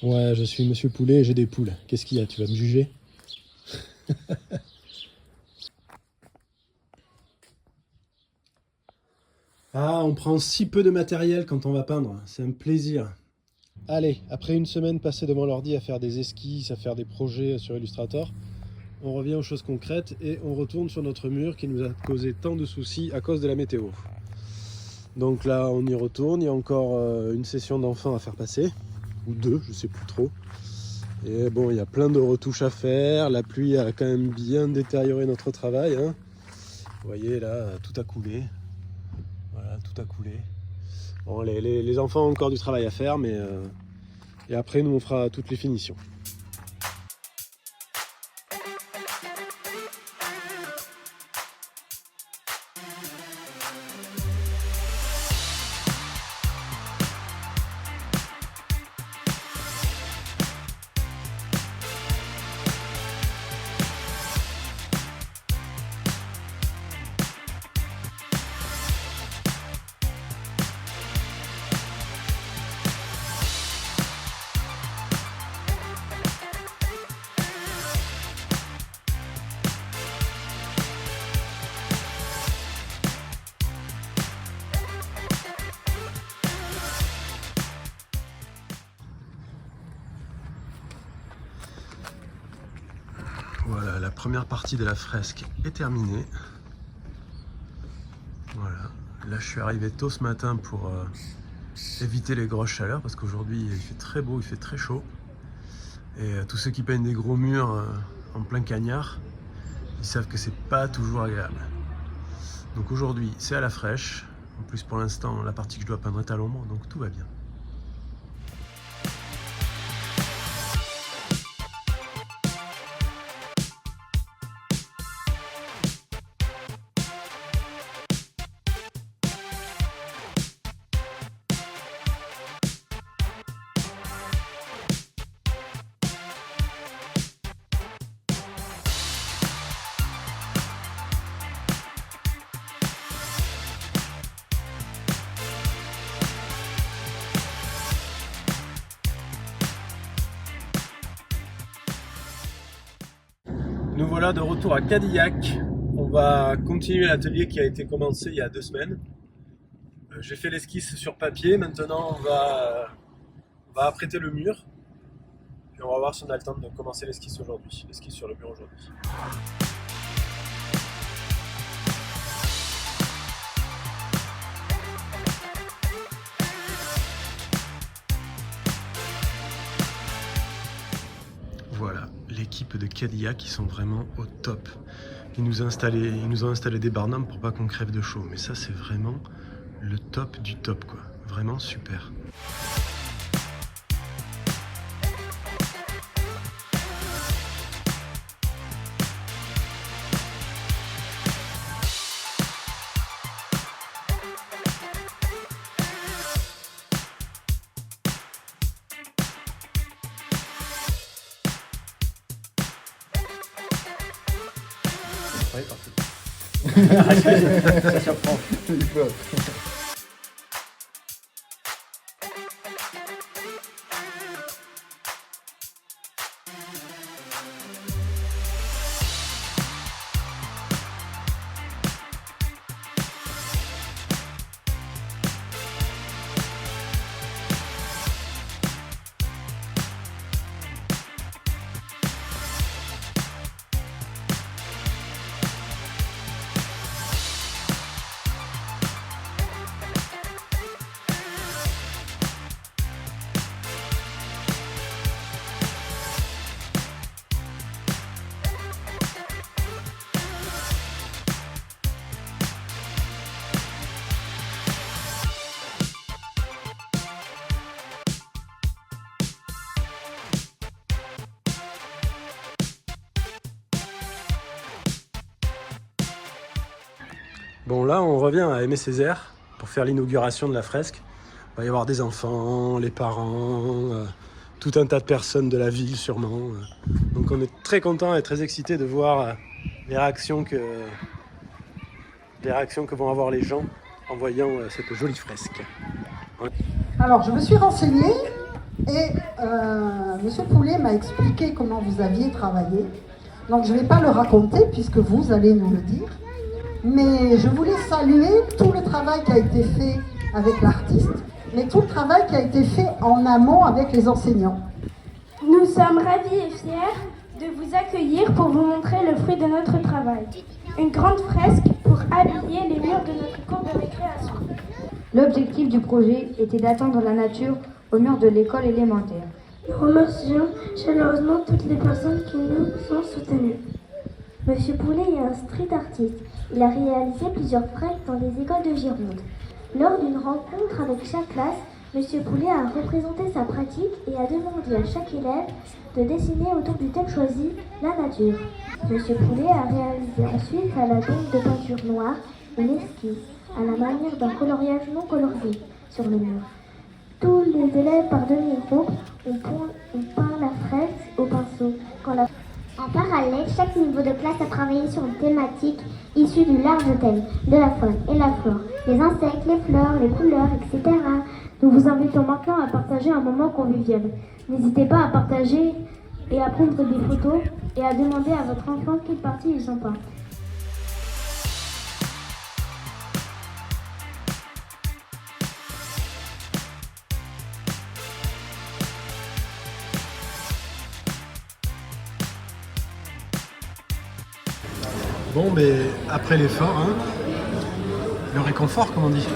Ouais, je suis Monsieur Poulet et j'ai des poules. Qu'est-ce qu'il y a? Tu vas me juger? Ah, on prend si peu de matériel quand on va peindre. C'est un plaisir. Allez, après une semaine passée devant l'ordi à faire des esquisses, à faire des projets sur Illustrator, on revient aux choses concrètes et on retourne sur notre mur qui nous a causé tant de soucis à cause de la météo. Donc là, on y retourne. Il y a encore une session d'enfants à faire passer, ou deux, je sais plus trop. Et bon, il y a plein de retouches à faire. La pluie a quand même bien détérioré notre travail, hein. Vous voyez là, tout a coulé. Voilà, tout a coulé. Bon, les enfants ont encore du travail à faire, mais et après, nous, on fera toutes les finitions. Voilà, la première partie de la fresque est terminée. Voilà, là je suis arrivé tôt ce matin pour éviter les grosses chaleurs parce qu'aujourd'hui il fait très beau, il fait très chaud. Et tous ceux qui peignent des gros murs en plein cagnard, ils savent que c'est pas toujours agréable. Donc aujourd'hui c'est à la fraîche. En plus pour l'instant la partie que je dois peindre est à l'ombre, donc tout va bien. Nous voilà de retour à Cadillac. On va continuer l'atelier qui a été commencé il y a 2 semaines. J'ai fait l'esquisse sur papier, maintenant on va apprêter le mur. Et on va voir si on a le temps de commencer l'esquisse aujourd'hui, l'esquisse sur le mur aujourd'hui. Voilà, l'équipe de Cadillac, ils sont vraiment au top. Ils nous ont installé des barnums pour pas qu'on crève de chaud. Mais ça, c'est vraiment le top du top, quoi. Vraiment super. Ouais, parfait. Ça surprend. Bon, là, on revient à Aimé Césaire pour faire l'inauguration de la fresque. Il va y avoir des enfants, les parents, tout un tas de personnes de la ville sûrement. Donc on est très content et très excité de voir les réactions que vont avoir les gens en voyant cette jolie fresque. Alors, je me suis renseignée Et Monsieur Poulet m'a expliqué comment vous aviez travaillé. Donc je ne vais pas le raconter puisque vous allez nous le dire. Mais je voulais saluer tout le travail qui a été fait avec l'artiste, mais tout le travail qui a été fait en amont avec les enseignants. Nous sommes ravis et fiers de vous accueillir pour vous montrer le fruit de notre travail. Une grande fresque pour habiller les murs de notre cour de récréation. L'objectif du projet était d'attendre la nature au mur de l'école élémentaire. Nous remercions chaleureusement toutes les personnes qui nous ont soutenus. Monsieur Poulet est un street artiste. Il a réalisé plusieurs fresques dans les écoles de Gironde. Lors d'une rencontre avec chaque classe, Monsieur Poulet a représenté sa pratique et a demandé à chaque élève de dessiner autour du thème choisi, la nature. Monsieur Poulet a réalisé ensuite à la gomme de peinture noire une esquisse à la manière d'un coloriage non colorié sur le mur. Tous les élèves par demi-groupe ont peint la fresque au pinceau. En parallèle, chaque niveau de classe a travaillé sur une thématique issue du large thème de la faune et la flore, les insectes, les fleurs, les couleurs, etc. Nous vous invitons maintenant à partager un moment convivial. N'hésitez pas à partager et à prendre des photos et à demander à votre enfant quelle partie ils ont peint. Bon, mais après l'effort, hein, le réconfort, comme on dit.